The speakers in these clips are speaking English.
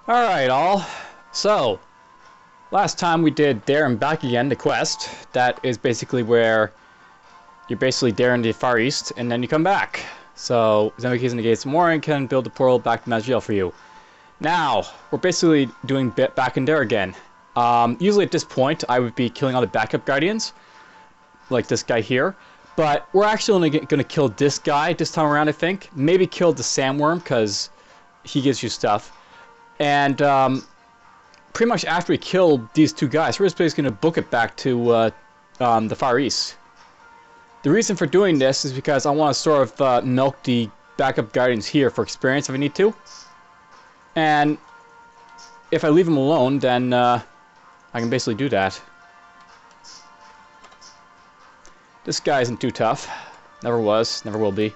Alright, all. So, last time we did There and Back Again, the quest. That is basically where you're basically there in the Far East, and then you come back. So, Zemekis and the Gates of Morin can build the portal back to Maj'Eyal for you. Now, we're basically doing back in there again. Usually at this point, I would be killing all the backup guardians, like this guy here. But we're actually only going to kill this guy this time around, I think. Maybe kill the Sandworm, because he gives you stuff. And pretty much after we kill these two guys, we're just basically going to book it back to the Far East. The reason for doing this is because I want to sort of milk the backup guardians here for experience if I need to. And if I leave them alone, then I can basically do that. This guy isn't too tough. Never was, never will be.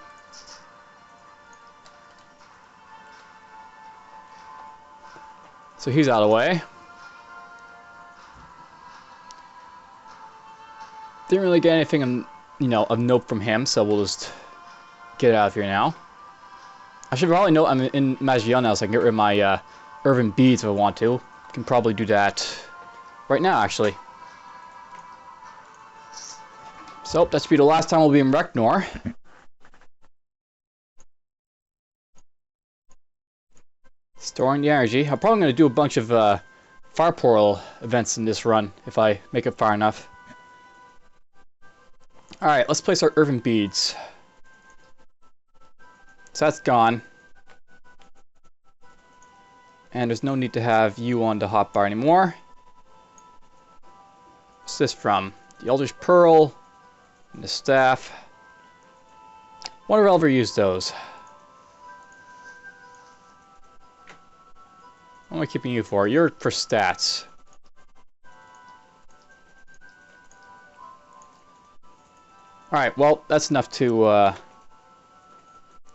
So he's out of the way. Didn't really get anything, of note from him, so we'll just get it out of here now. I should probably note I'm in Maj'Eyal now, so I can get rid of my Earthen Beads if I want to. Can probably do that right now, actually. So, that should be the last time we'll be in Reknor. Storing the energy. I'm probably going to do a bunch of fire portal events in this run, if I make it far enough. Alright, let's place our Earthen Beads. So that's gone. And there's no need to have you on the hotbar anymore. What's this from? The Eldritch Pearl. And the staff. Wonder if I'll ever use those. What am I keeping you for? You're for stats. Alright, well, that's enough to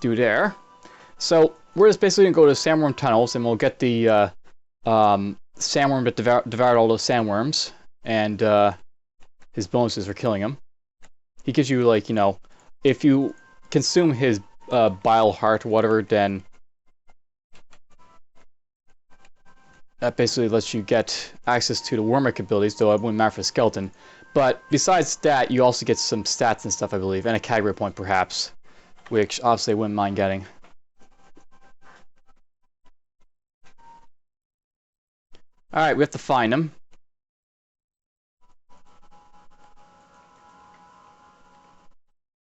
do there. So, we're just basically going to go to Sandworm Tunnels, and we'll get the Sandworm that devoured all those sandworms, and his bonuses for killing him. He gives you, like, if you consume his bile heart or whatever, then that basically lets you get access to the Wyrmic abilities, though it wouldn't matter for Skeleton. But besides that, you also get some stats and stuff, I believe, and a category point, perhaps, which obviously I wouldn't mind getting. Alright, we have to find him.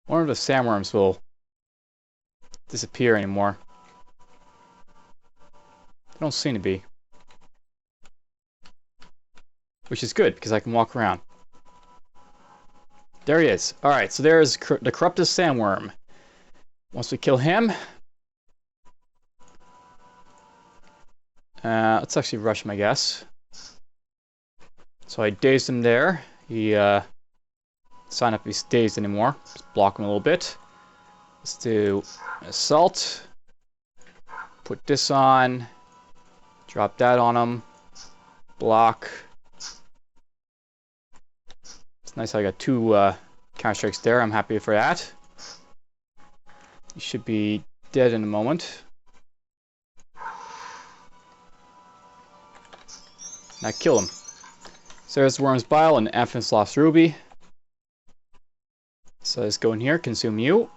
I wonder if the sandworms will disappear anymore. They don't seem to be. Which is good, because I can walk around. There he is. Alright, so there's the Corrupted Sand Wyrm. Once we kill him... let's actually rush him, I guess. So I dazed him there. He, sign up if he's dazed anymore. Just block him a little bit. Let's do Assault. Put this on. Drop that on him. Block. It's nice I got two counter strikes there. I'm happy for that. He should be dead in a moment. Now kill him. So there's Wyrm's Bile and Amphin's Lost Ruby. So let's go in here, consume you. You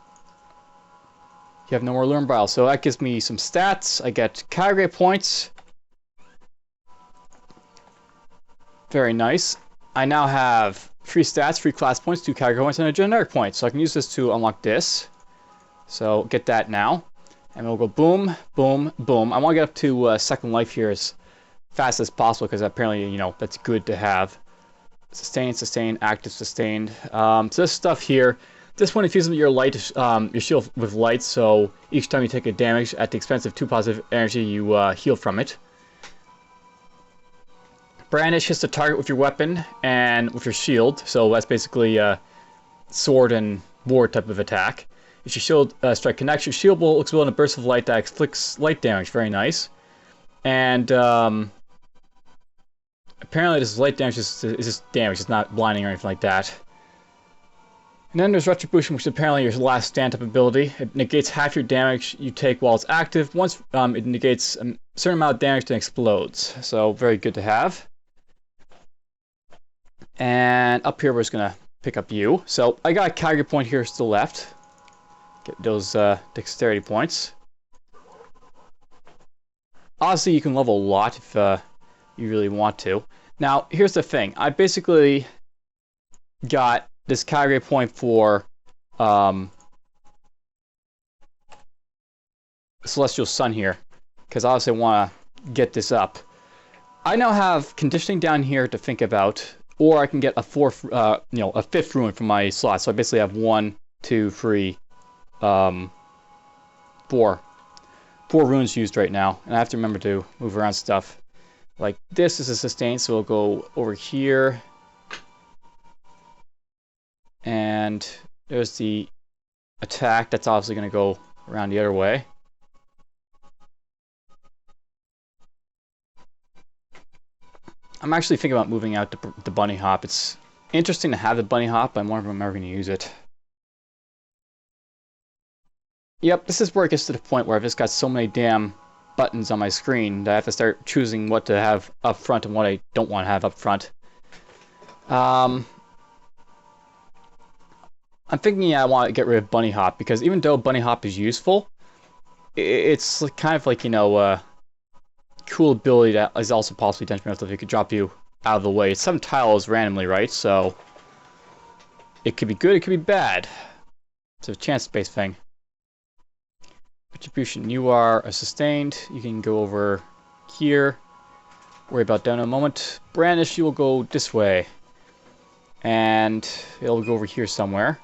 have no more Wyrm's Bile. So that gives me some stats. I get category points. Very nice. I now have 3 stats, 3 class points, 2 category points, and a generic point. So I can use this to unlock this. So get that now. And we'll go boom, boom, boom. I want to get up to second life here as fast as possible, because apparently, that's good to have. Sustain, sustain, active, sustained. So this stuff here, this one infuses your light, your shield with light, so each time you take a damage at the expense of 2 positive energy, you heal from it. Brandish hits the target with your weapon and with your shield, so that's basically a sword and war type of attack. If your shield strike connects, your shield will explode in a burst of light that inflicts light damage. Very nice. And apparently this light damage is just damage, it's not blinding or anything like that. And then there's Retribution, which is apparently your last stand-up ability. It negates half your damage you take while it's active. Once it negates certain amount of damage to explodes. So very good to have. And up here we're just gonna pick up you. So I got a category point here still left. Get those dexterity points. Obviously you can level a lot if you really want to. Now here's the thing. I basically got this category point for Celestial Sun here, because obviously I want to get this up. I now have conditioning down here to think about, or I can get a a fifth rune from my slot. So I basically have 1, 2, 3, 4 runes used right now, and I have to remember to move around stuff. Like this is a sustain, so we'll go over here, and there's the attack. That's obviously going to go around the other way. I'm actually thinking about moving out the bunny hop. It's interesting to have the bunny hop, but I'm wondering if I'm ever going to use it. Yep, this is where it gets to the point where I've just got so many damn buttons on my screen that I have to start choosing what to have up front and what I don't want to have up front. I'm thinking I want to get rid of bunny hop, because even though bunny hop is useful, it's kind of like, cool ability that is also possibly detrimental if it could drop you out of the way. Some tiles randomly, right? So it could be good, it could be bad. It's a chance-based thing. Retribution, you are a sustained. You can go over here. Worry about that in a moment. Brandish, you will go this way. And it'll go over here somewhere.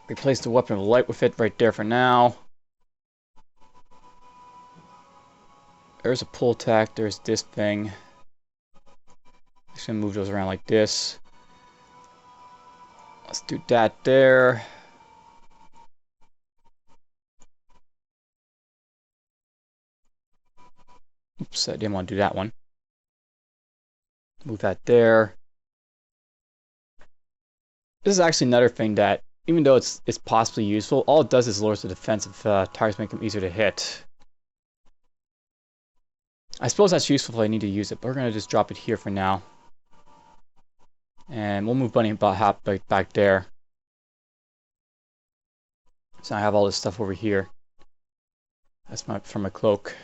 Replace the weapon of light with it right there for now. There's a pull attack, there's this thing. Just gonna move those around like this. Let's do that there. Oops, I didn't want to do that one. Move that there. This is actually another thing that, even though it's possibly useful, all it does is lowers the defense if targets make them easier to hit. I suppose that's useful if I need to use it, but we're going to just drop it here for now. And we'll move bunny hop back there. So I have all this stuff over here. That's from my cloak.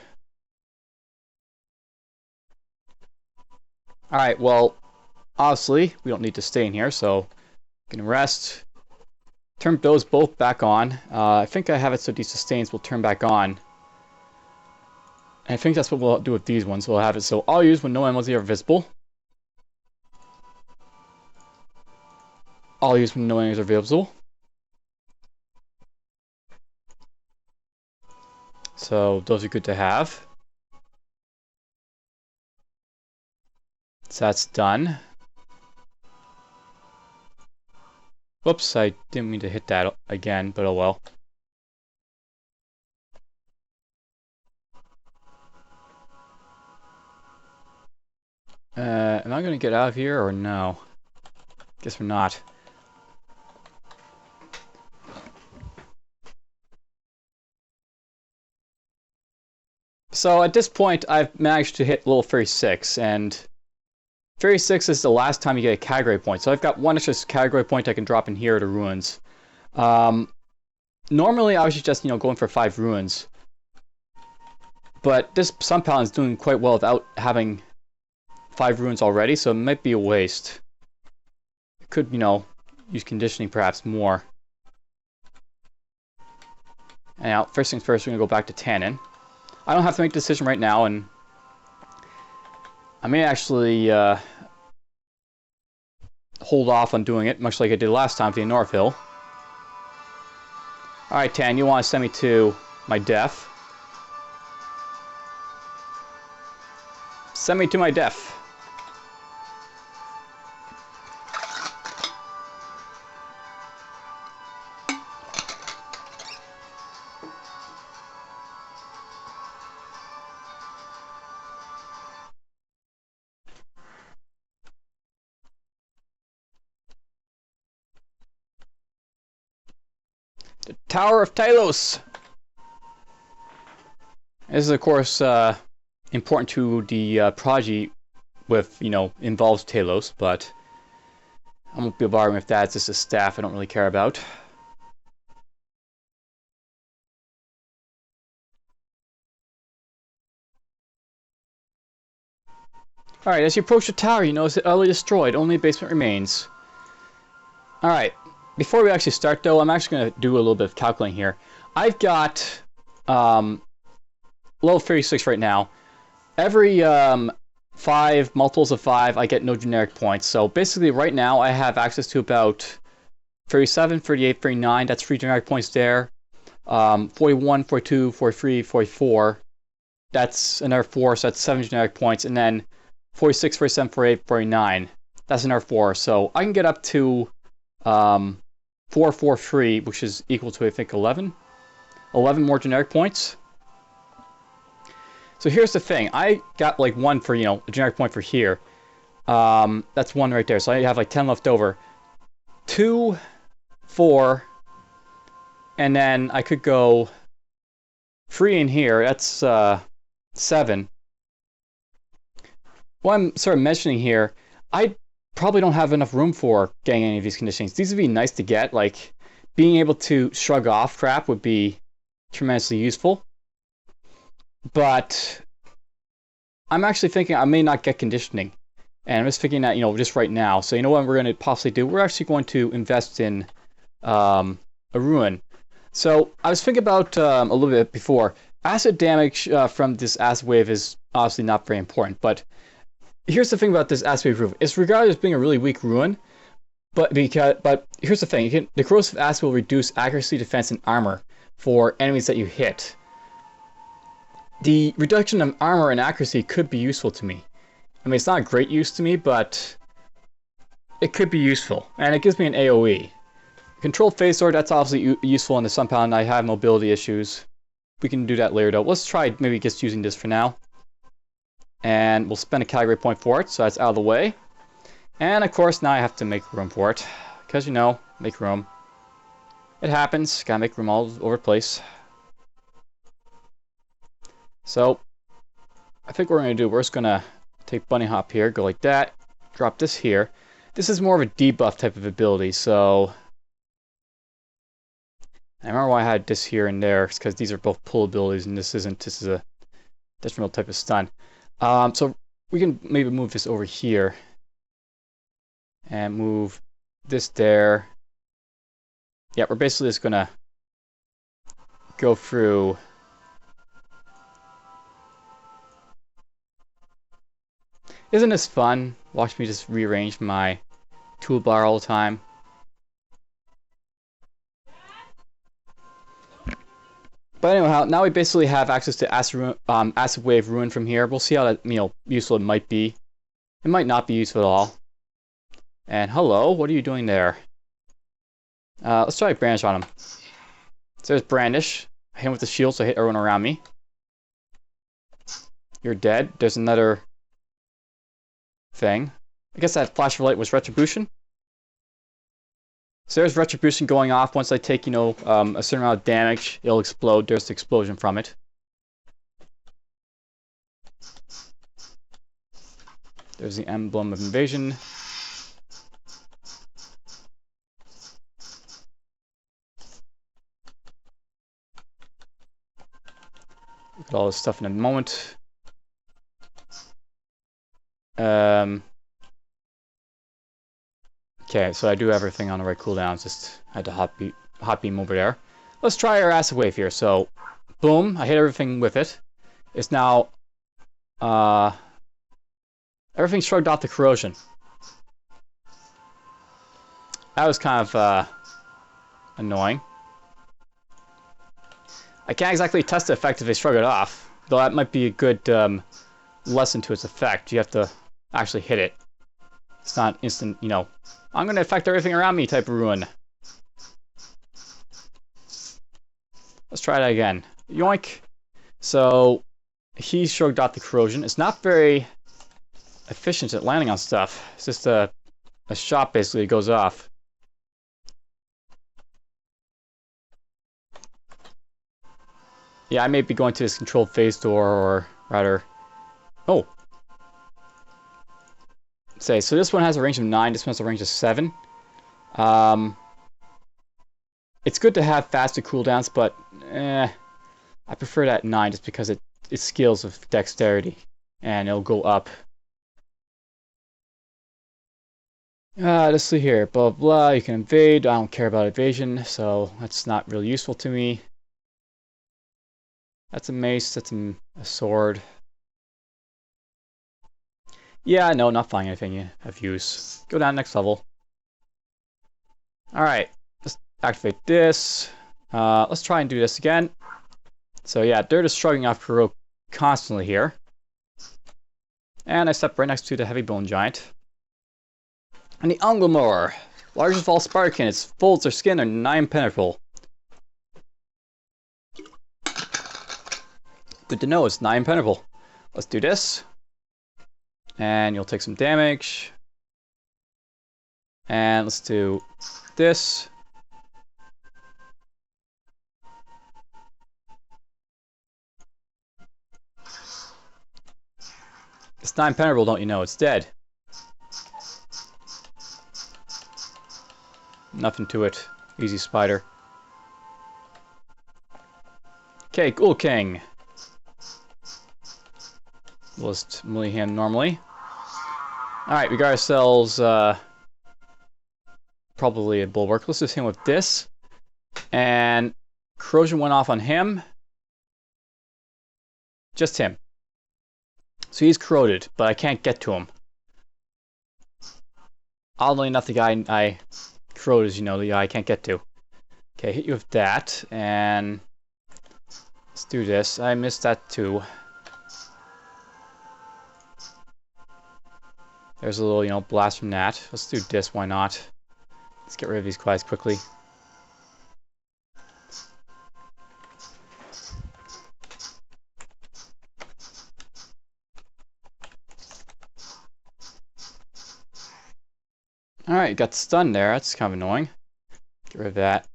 Alright, well, obviously, we don't need to stay in here, so we can rest. Turn those both back on. I think I have it so these sustains will turn back on. And I think that's what we'll do with these ones. We'll have it so I'll use when no enemies are visible. I'll use when no enemies are visible. So those are good to have. So that's done. Whoops, I didn't mean to hit that again, but oh well. Am I going to get out of here or no? Guess we're not. So at this point, I've managed to hit level 36, and 36 is the last time you get a category point. So I've got one extra category point I can drop in here to ruins. Normally, I was just going for 5 ruins, but this Sun Paladin is doing quite well without having 5 ruins already, so it might be a waste. It could, use conditioning perhaps more. And now, first things first, we're going to go back to Tannin. I don't have to make a decision right now, and I may actually hold off on doing it, much like I did last time to the North Hill. Alright, Tan, you want to send me to my death. Send me to my death. The Tower of Talos! This is, of course, important to the prodigy with, involves Talos, but I won't be bothering with that. It's just a staff I don't really care about. Alright, as you approach the tower, you notice it utterly destroyed. Only a basement remains. Alright, before we actually start, though, I'm actually going to do a little bit of calculating here. I've got level 36 right now. Every 5 multiples of 5, I get no generic points. So basically, right now, I have access to about 37, 38, 39. That's 3 generic points there. 41, 42, 43, 44. That's another 4, so that's 7 generic points. And then 46, 47, 48, 49. That's another 4. So I can get up to 443, which is equal to, I think, 11. 11 more generic points. So here's the thing. I got like 1 for, a generic point for here. That's 1 right there. So I have like 10 left over. 2, 4, and then I could go 3 in here. That's 7. What I'm sort of mentioning here, I probably don't have enough room for getting any of these conditionings. These would be nice to get. Like, being able to shrug off crap would be tremendously useful. But I'm actually thinking I may not get conditioning. And I'm just thinking that, just right now. So you know what we're going to possibly do? We're actually going to invest in a ruin. So I was thinking about a little bit before. Acid damage from this acid wave is obviously not very important. But here's the thing about this acid wave ruin. It's regarded as being a really weak ruin. But here's the thing. The corrosive acid will reduce accuracy, defense, and armor for enemies that you hit. The reduction of armor and accuracy could be useful to me. I mean, it's not a great use to me, but it could be useful. And it gives me an AoE. Controlled phase sword, that's obviously useful in the Sun Paladin. I have mobility issues. We can do that later, though. Let's try maybe just using this for now. And we'll spend a category point for it, so that's out of the way. And, of course, now I have to make room for it. Because, make room. It happens. Gotta make room all over the place. So, I think what we're going to do, we're just going to take Bunny Hop here, go like that, drop this here. This is more of a debuff type of ability, so I remember why I had this here and there, it's because these are both pull abilities, and this is a detrimental type of stun. So we can maybe move this over here, and move this there. Yeah, we're basically just going to go through. Isn't this fun? Watch me just rearrange my toolbar all the time. But anyhow, now we basically have access to acid wave ruin from here. We'll see how that useful it might be. It might not be useful at all. And hello, what are you doing there? Let's try brandish on him. So there's brandish. I hit him with the shield, so I hit everyone around me. You're dead. There's another thing. I guess that flash of light was retribution. So there's retribution going off. Once I take, a certain amount of damage, it'll explode. There's the explosion from it. There's the emblem of invasion. Look at all this stuff in a moment. Okay, so I do everything on the right cooldowns. Just had to hot beam over there. Let's try our acid wave here. So, boom! I hit everything with it. It's now everything shrugged off the corrosion. That was kind of annoying. I can't exactly test the effect if they shrug it off, though that might be a good lesson to its effect. You have to actually hit it. It's not instant, I'm going to affect everything around me type of ruin. Let's try that again. Yoink! So, he shrugged off the corrosion. It's not very efficient at landing on stuff. It's just a shot basically goes off. Yeah, I may be going to this controlled phase door, or rather... Oh! Say, so this one has a range of 9, this one has a range of 7. Um, it's good to have faster cooldowns, but I prefer that 9 just because it scales with dexterity, and it'll go up. Let's see here, blah blah, you can invade, I don't care about evasion, so that's not really useful to me. That's a mace, that's a sword. Yeah, no, not finding anything of use. Go down next level. Alright, let's activate this. Let's try and do this again. So yeah, they're just shrugging off Kuro constantly here. And I step right next to the heavy bone giant. And the Anglemore, largest of all Spartakin, its folds their skin are 9 penetrable. Good to know, it's 9 penetrable. Let's do this. And you'll take some damage. And let's do this. It's 9 penetrable, don't you know? It's dead. Nothing to it. Easy spider. Okay, Ghoul King. We'll just melee him normally. Alright, we got ourselves probably a bulwark. Let's just hit him with this. And corrosion went off on him. Just him. So he's corroded, but I can't get to him. Oddly enough, the guy I corroded is, you know, the guy I can't get to. Okay, hit you with that, and let's do this. I missed that too. There's a little, you know, blast from that. Let's do this, why not? Let's get rid of these guys quickly. Alright, got stunned there. That's kind of annoying. Get rid of that.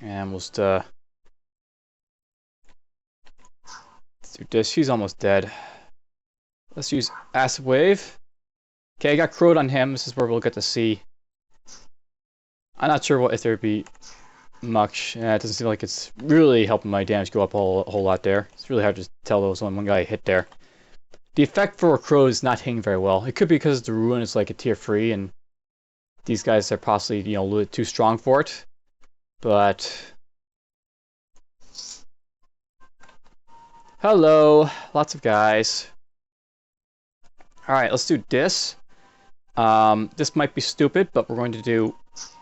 And we'll just, let's do this. She's almost dead. Let's use Acid Wave. Okay, I got corrode on him. This is where we'll get to see. I'm not sure if there'd be much. It doesn't seem like it's really helping my damage go up a whole lot there. It's really hard to tell there was only one guy hit there. The effect for a crow is not hitting very well. It could be because the ruin is like a tier 3 and these guys are possibly, you know, a little bit too strong for it. But hello, lots of guys. Alright, let's do this. This might be stupid, but we're going to do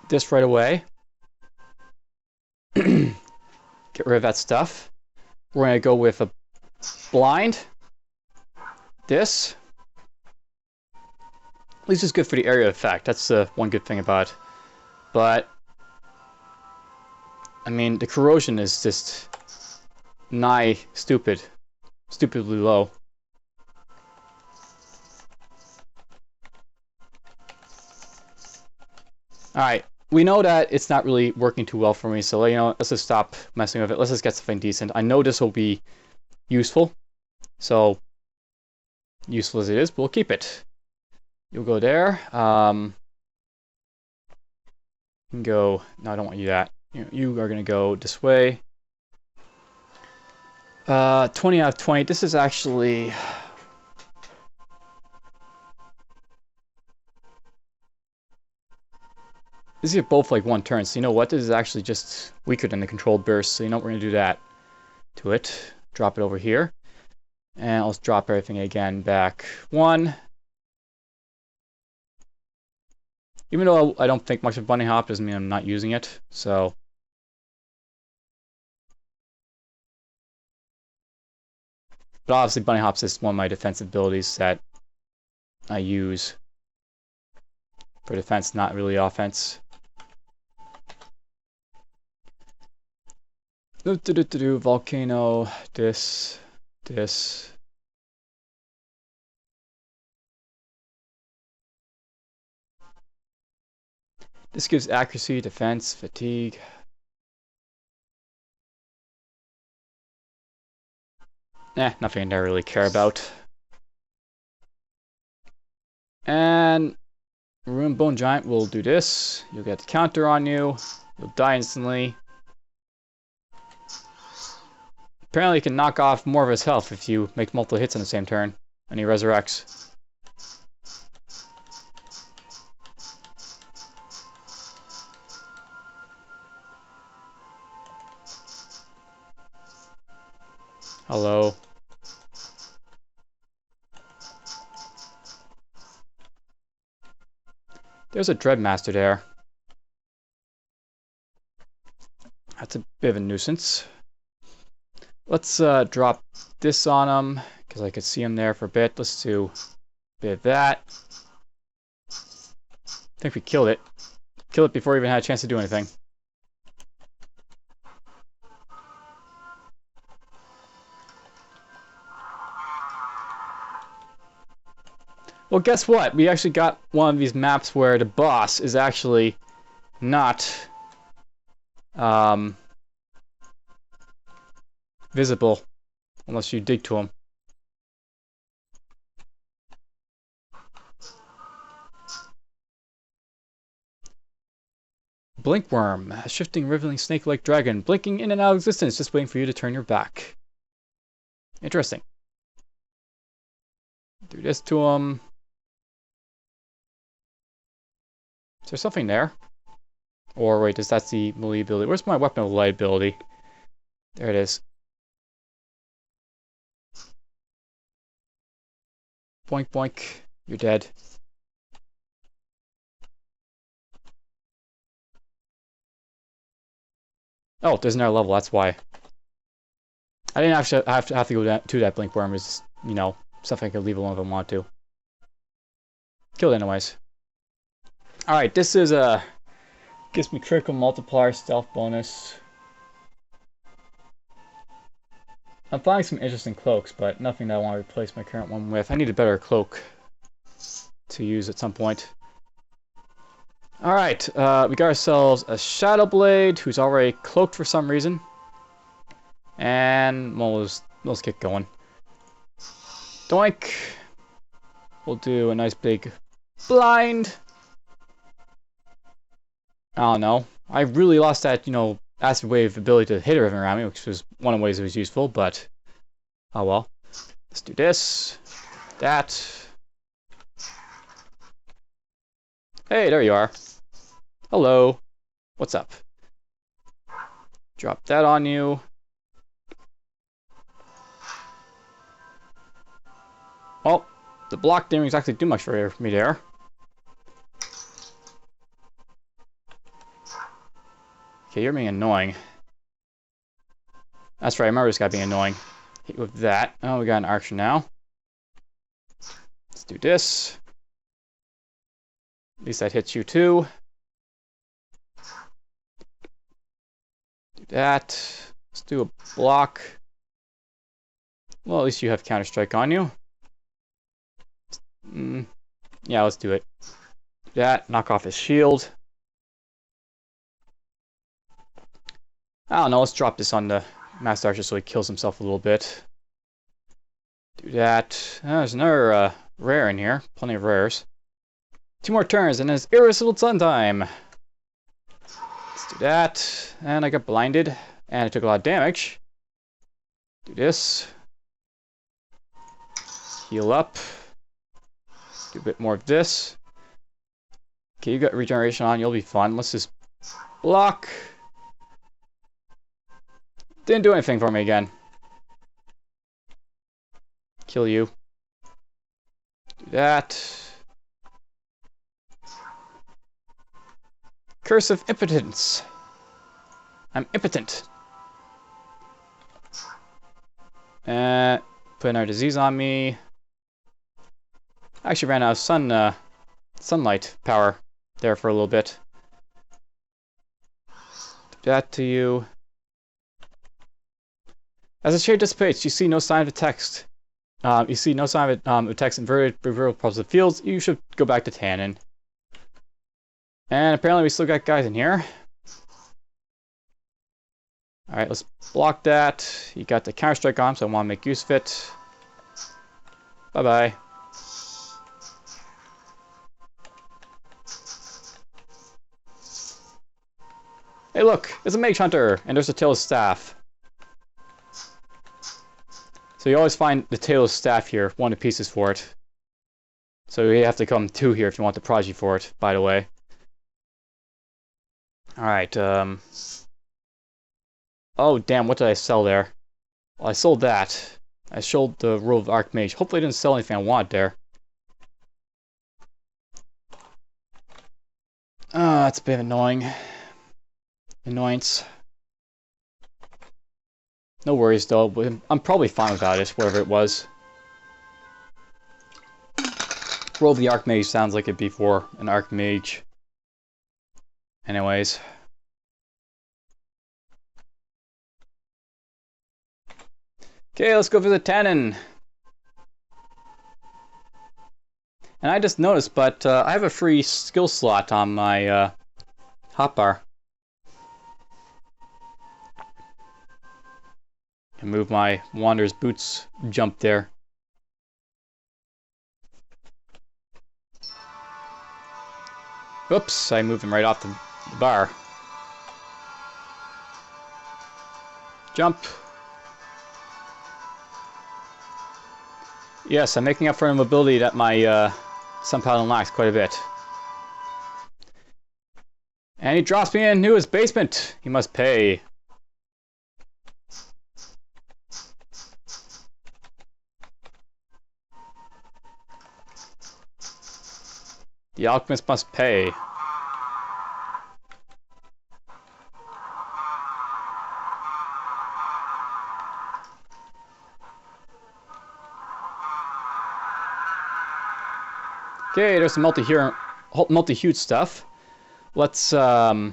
this right away. Get rid of that stuff. We're going to go with a blind. This. At least it's good for the area effect. That's one good thing about it. But I mean, the corrosion is just nigh stupid. Stupidly low. Alright, we know that it's not really working too well for me, so you know, let's just stop messing with it. Let's just get something decent. I know this will be useful, so useful as it is, we'll keep it. You'll go there. You can go. No, I don't want you that. You are gonna go this way. 20 out of 20. This is actually. These are both like 1 turn, so you know what? This is actually just weaker than the controlled burst, so you know what? We're gonna do that to it. Drop it over here. And I'll drop everything again back 1. Even though I don't think much of Bunny Hop, doesn't mean I'm not using it, so. But obviously Bunny Hop's is one of my defensive abilities that I use for defense, not really offense. Volcano, this. This gives accuracy, defense, fatigue. Nothing I really care about. And Ruined Bone Giant will do this. You'll get the counter on you. You'll die instantly. Apparently you can knock off more of his health if you make multiple hits in the same turn. And he resurrects. Hello. There's a Dreadmaster there. That's a bit of a nuisance. Let's drop this on him, because I could see him there for a bit. Let's do a bit of that. I think we killed it. Killed it before we even had a chance to do anything. Well, guess what? We actually got one of these maps where the boss is actually not visible unless you dig to him. Blinkworm, a shifting, riveling, snake-like dragon, blinking in and out of existence, just waiting for you to turn your back. Interesting. Do this to him. Is there something there? Or wait, is that the melee ability? Where's my weapon of light ability? There it is. Boink boink. You're dead. Oh, there's another level, that's why. I didn't actually have to go down to that Blinkworm. It's, you know, something I could leave alone if I want to. Kill it anyways. Alright, this is gives me critical multiplier, stealth bonus. I'm finding some interesting cloaks, but nothing that I want to replace my current one with. I need a better cloak to use at some point. Alright, we got ourselves a Shadow Blade, who's already cloaked for some reason. And well, let's get going. Doink! We'll do a nice big blind. I don't know. I really lost that, you know, acid wave ability to hit everything around me, which was one of the ways it was useful, but oh well. Let's do this. That. Hey, there you are. Hello. What's up? Drop that on you. Well, the block didn't exactly do much for me there. Okay, you're being annoying. That's right, I remember this guy being annoying. Hit with that. Oh, we got an archer now. Let's do this. At least that hits you too. Do that. Let's do a block. Well, at least you have Counter-Strike on you. Yeah, let's do it. Do that. Knock off his shield. I don't know, let's drop this on the Master Archer so he kills himself a little bit. Do that. There's another rare in here. Plenty of rares. 2 more turns and it's Irresistible Sun time. Let's do that. And I got blinded. And I took a lot of damage. Do this. Heal up. Do a bit more of this. Okay, you got regeneration on. You'll be fine. Let's just block. Didn't do anything for me again. Kill you. Do that. Curse of Impotence. I'm impotent. Put another disease on me. I actually ran out of sunlight power there for a little bit. Do that to you. As the shade dissipates, you see no sign of the text. You see no sign of the text inverted, revealed positive fields. You should go back to Tannin. And apparently we still got guys in here. Alright, let's block that. You got the counter-strike on, so I want to make use of it. Bye-bye. Hey look, it's a mage hunter, and there's a tail staff. So you always find the tail staff here, one of the pieces for it. So you have to come 2 here if you want the prodigy for it, by the way. Alright, oh, damn, what did I sell there? Well, I sold that. I sold the Robe of Archmage. Hopefully I didn't sell anything I wanted there. Ah, that's a bit annoying. Annoyance. No worries, though. I'm probably fine without it, whatever it was. Robe of the Archmage sounds like it'd be for an Archmage. Anyways. Okay, let's go visit Tannen. And I just noticed, but I have a free skill slot on my hotbar. Can move my Wanderer's Boots jump there. Oops, I moved him right off the bar. Jump. Yes, I'm making up for the mobility that my Sun Paladin lacks quite a bit. And he drops me into his basement. He must pay. The alchemist must pay. Okay, there's some multi-hued stuff. Let's say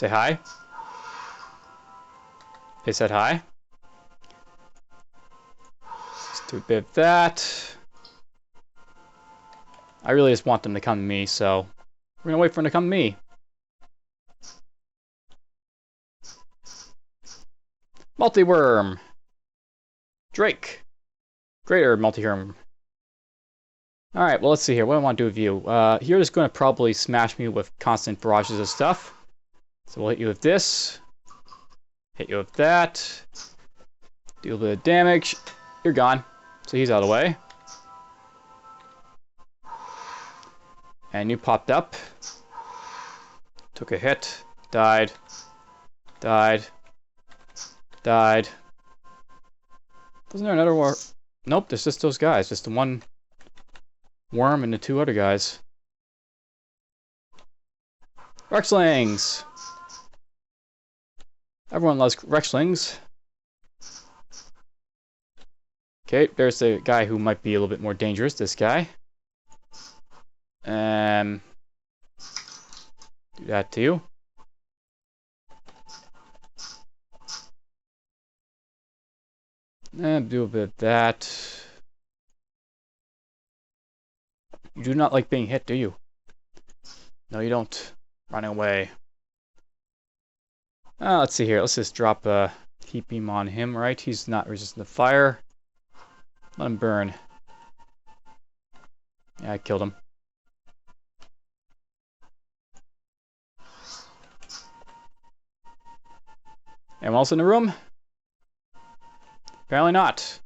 hi. They said hi. Let's do a bit of that. I really just want them to come to me, so we're gonna wait for them to come to me. Multi-worm. Drake. Greater multi-worm. Alright, well, let's see here. What do I want to do with you? You're just going to probably smash me with constant barrages of stuff. So we'll hit you with this. Hit you with that. Do a bit of damage. You're gone. So he's out of the way. And you popped up. Took a hit. Died. Died. Died. Wasn't there another war? Nope, there's just those guys. Just the one worm and the 2 other guys. Rexlings! Everyone loves Rexlings. Okay, there's the guy who might be a little bit more dangerous, this guy. Do that to you. And do a bit of that. You do not like being hit, do you? No, you don't. Run away. Let's see here. Let's just drop a heat beam on him, right? He's not resistant to fire. Let him burn. Yeah, I killed him. Anyone else in the room? Apparently not.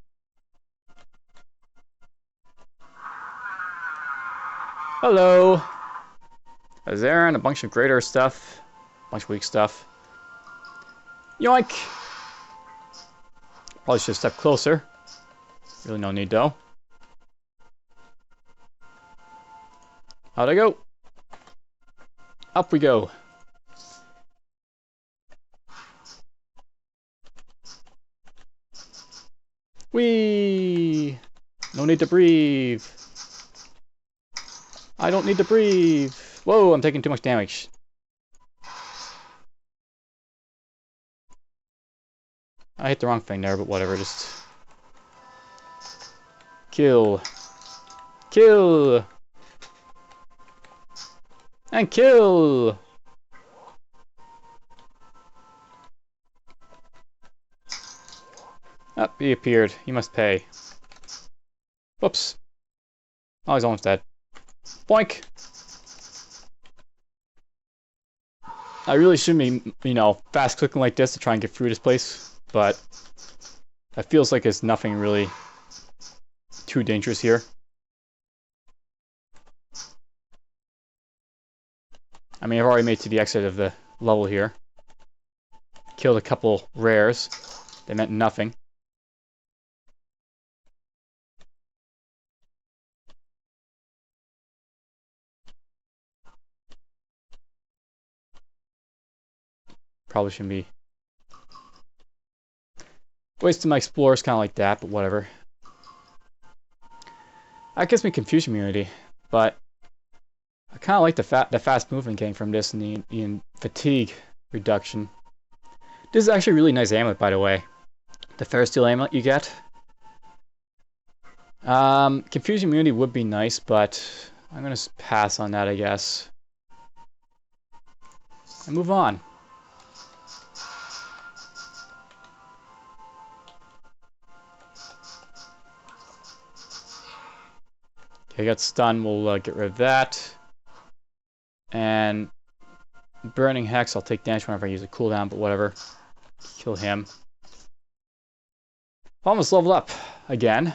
Hello. There's Aaron, a bunch of greater stuff, a bunch of weak stuff. Yoink! Probably should step closer. Really no need though. How'd I go? Up we go. Whee! No need to breathe. I don't need to breathe. Whoa, I'm taking too much damage. I hit the wrong thing there, but whatever, just... Kill. Kill! And kill! Oh, he appeared. He must pay. Whoops. Oh, he's almost dead. Boink! I really shouldn't be, you know, fast clicking like this to try and get through this place, but it feels like it's nothing really too dangerous here. I mean, I've already made it to the exit of the level here. Killed a couple rares. They meant nothing. Probably shouldn't be wasting my explorers kind of like that, but whatever. That gives me confusion immunity, but I kind of like the fast movement gain from this and the fatigue reduction. This is actually a really nice amulet, by the way. The Ferris Steel amulet you get. Confusion immunity would be nice, but I'm gonna pass on that, I guess. And move on. Okay, I got stunned. We'll get rid of that. And Burning Hex, I'll take damage whenever I use a cooldown, but whatever. Kill him. Almost leveled up again.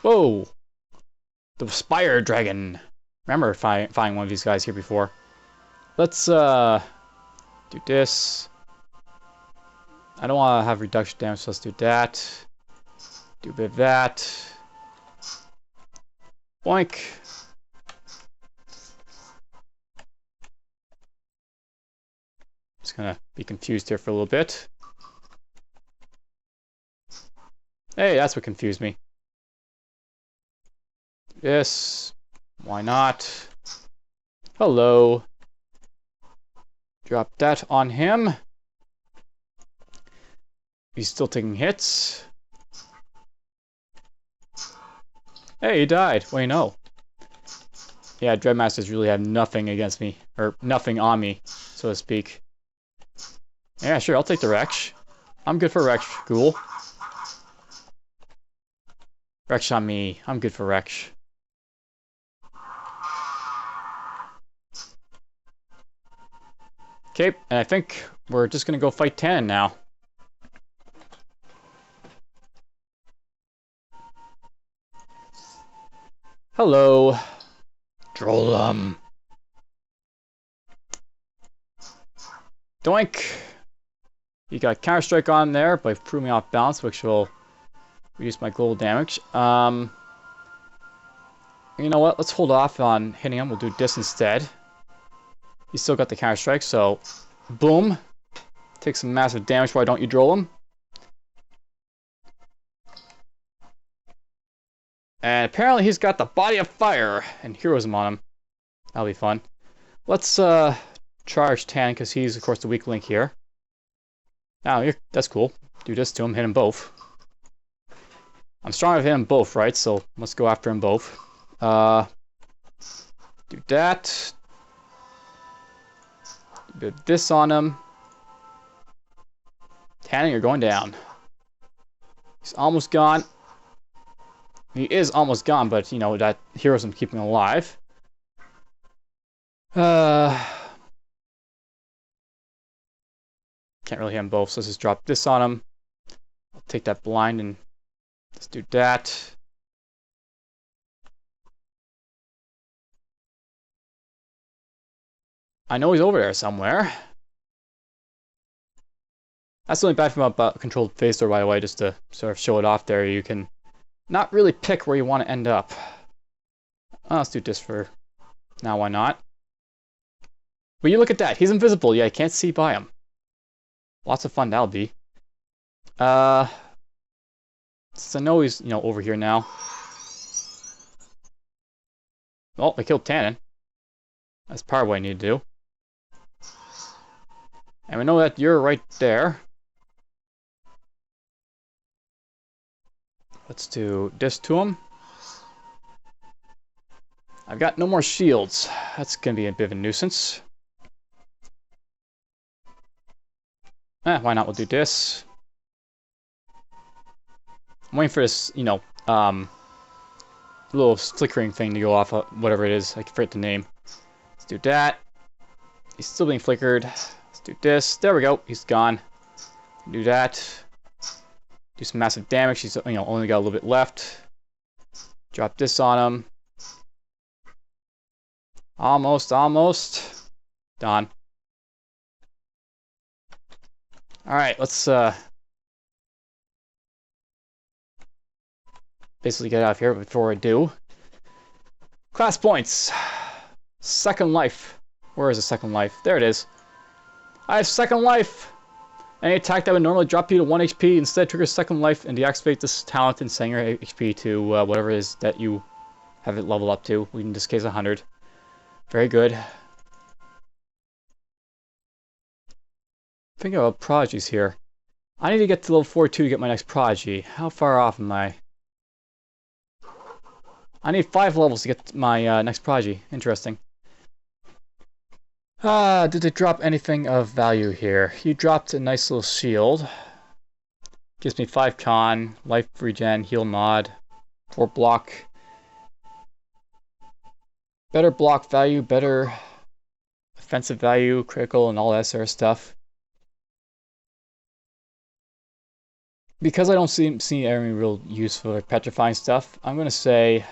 Whoa! The Spire Dragon. Remember finding one of these guys here before. Let's do this. I don't want to have reduction damage, so let's do that. Do a bit of that. Boink. Just gonna be confused here for a little bit. Hey, that's what confused me. Yes. Why not? Hello. Drop that on him. He's still taking hits. Hey, he died. Wait, no. Yeah, Dreadmasters really have nothing against me. Or nothing on me, so to speak. Yeah, sure, I'll take the Wretch. I'm good for Wretch, Ghoul. Wretch on me. I'm good for Wretch. Okay, and I think we're just gonna go fight Tan now. Hello. Troll 'em. Doink. You got Counter-Strike on there, but threw me off balance, which will reduce my global damage. You know what? Let's hold off on hitting him. We'll do this instead. He's still got the Counter-Strike, so boom. Take some massive damage. Why don't you droll him? And apparently he's got the Body of Fire and Heroism on him. That'll be fun. Let's charge Tan, because he's, of course, the weak link here. Now, that's cool. Do this to him, hit him both. I'm strong with him both, right? So let's go after him both. Do that. Do a bit of this on him. Tan, you're going down. He's almost gone. He is almost gone, but, you know, that heroism keeping him alive. Can't really hit them both, so let's just drop this on him. I'll take that blind and let's do that. I know he's over there somewhere. That's the only bad thing about controlled phase door, by the way, just to sort of show it off there. You can not really pick where you want to end up. Let's do this for now, why not? But you look at that, he's invisible. Yeah, you can't see by him. Lots of fun that'll be. Since I know he's, you know, over here now. Oh, I killed Tannen. That's part of what I need to do. And we know that you're right there. Let's do this to him. I've got no more shields. That's gonna be a bit of a nuisance. Why not? We'll do this. I'm waiting for this, you know, little flickering thing to go off, whatever it is. I forget the name. Let's do that. He's still being flickered. Let's do this. There we go. He's gone. Do that. Do some massive damage. He's, you know, only got a little bit left. Drop this on him. Almost. Done. Alright, let's basically get out of here before I do. Class points. Second life. Where is the second life? There it is. I have second life! Any attack that would normally drop you to 1 HP instead triggers second life and deactivate this talent and send your HP to whatever it is that you have it leveled up to. In this case, 100. Very good. Thinking about prodigies here. I need to get to level 42 to get my next prodigy. How far off am I? I need 5 levels to get my next prodigy. Interesting. Did it drop anything of value here? You dropped a nice little shield. Gives me 5 con, life regen, heal mod, 4 block. Better block value, better offensive value, critical, and all that sort of stuff. Because I don't see any real use for petrifying stuff, I'm going to say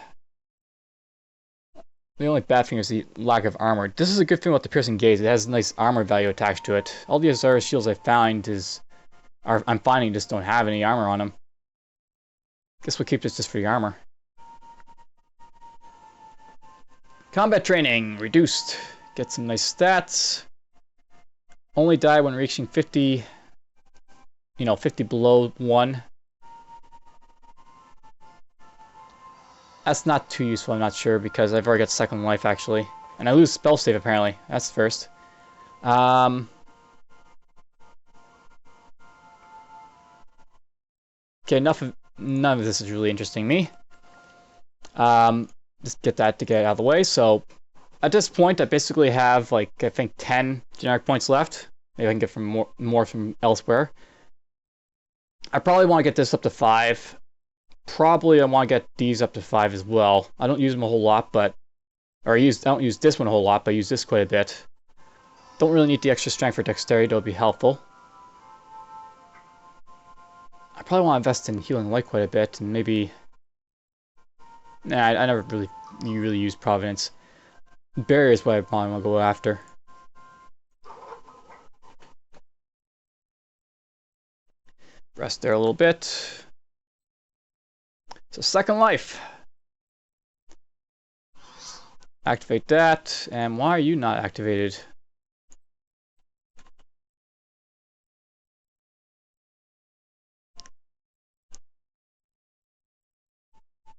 the only bad thing is the lack of armor. This is a good thing about the piercing gaze. It has a nice armor value attached to it. All the other shields I'm finding just don't have any armor on them. Guess we'll keep this just for the armor. Combat training reduced. Get some nice stats. Only die when reaching 50. 50 below 1. That's not too useful, I'm not sure, because I've already got second life, actually. And I lose spell save, apparently. That's first. Okay, none of this is really interesting me. Just get that to get out of the way. So, at this point, I basically have, like, I think 10 generic points left. Maybe I can get from more from elsewhere. I probably want to get this up to 5. Probably I want to get these up to 5 as well. I don't use them a whole lot, but... I don't use this one a whole lot, but I use this quite a bit. Don't really need the extra strength for dexterity, that would be helpful. I probably want to invest in healing light quite a bit, and maybe... Nah, I never really use Providence. Barrier is what I probably want to go after. Rest there a little bit. So second life. Activate that. And why are you not activated?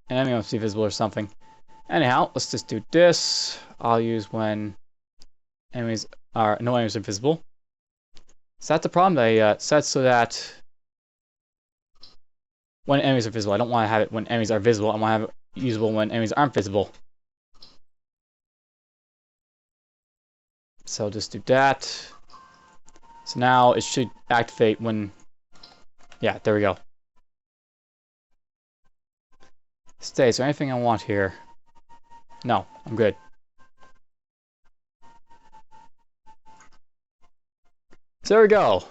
Enemy must be visible or something. Anyhow, let's just do this. I'll use when no enemies are visible. So that's the problem. They set so that when enemies are visible. I don't want to have it when enemies are visible. I want to have it usable when enemies aren't visible. So just do that. So now it should activate when... Yeah, there we go. Stay. Is there anything I want here? No, I'm good. So there we go.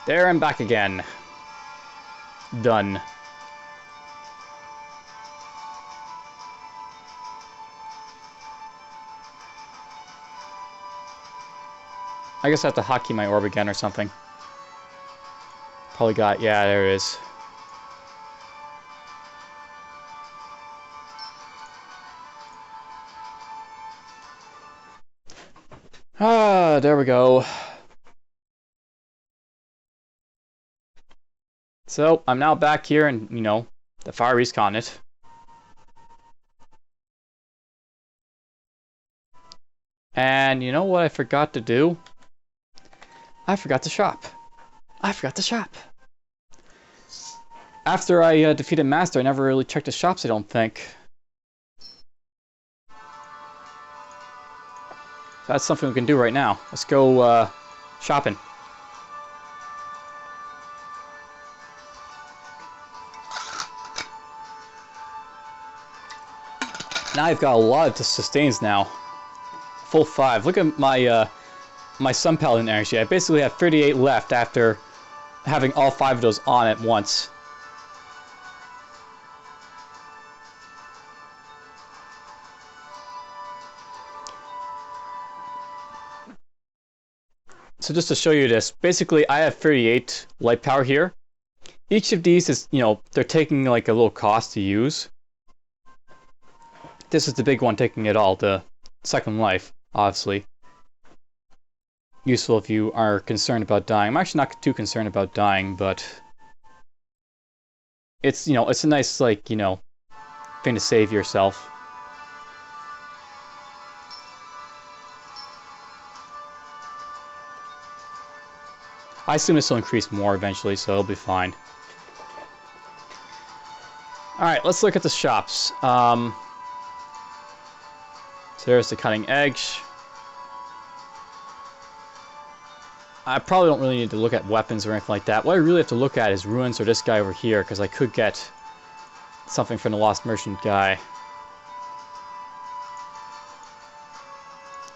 There and back again. Done. I guess I have to hotkey my orb again or something. Probably got... Yeah, there it is. There we go. So, I'm now back here in, the Far East continent. And you know what I forgot to do? I forgot to shop. I after I defeated Master, I never really checked the shops, I don't think. So that's something we can do right now. Let's go shopping. Now I've got a lot of sustains now. Full 5. Look at my my Sun Paladin energy. I basically have 38 left after having all 5 of those on at once. So just to show you this, basically I have 38 light power here. Each of these is, you know, they're taking like a little cost to use. This is the big one taking it all, the second life, obviously. Useful if you are concerned about dying. I'm actually not too concerned about dying, but it's, you know, it's a nice, like, you know, thing to save yourself. I assume this will increase more eventually, so it'll be fine. Alright, let's look at the shops. So there's the cutting edge. I probably don't really need to look at weapons or anything like that. What I really have to look at is ruins or this guy over here, because I could get something from the Lost Merchant guy.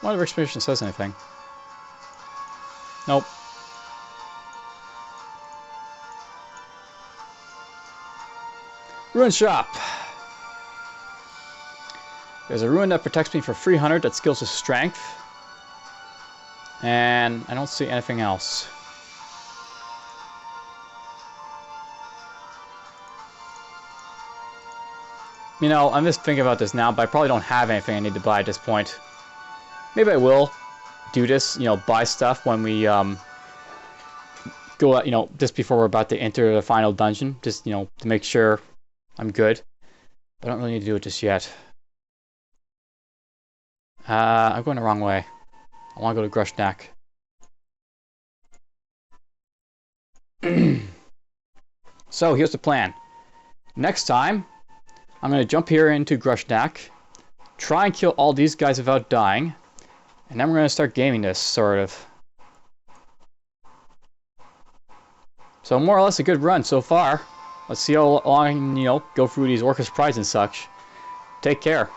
I wonder if Expedition says anything. Nope. Ruin shop. There's a ruin that protects me for 300 that skills with strength. And I don't see anything else. You know, I'm just thinking about this now, but I probably don't have anything I need to buy at this point. Maybe I will do this, you know, buy stuff when we go out, you know, just before we're about to enter the final dungeon, just, you know, to make sure I'm good. But I don't really need to do it just yet. I'm going the wrong way. I want to go to Grushnak. So here's the plan. Next time, I'm going to jump here into Grushnak, try and kill all these guys without dying, and then we're going to start gaming this, sort of. So more or less a good run so far. Let's see how long I can, you know, go through these Orcus Prize and such. Take care.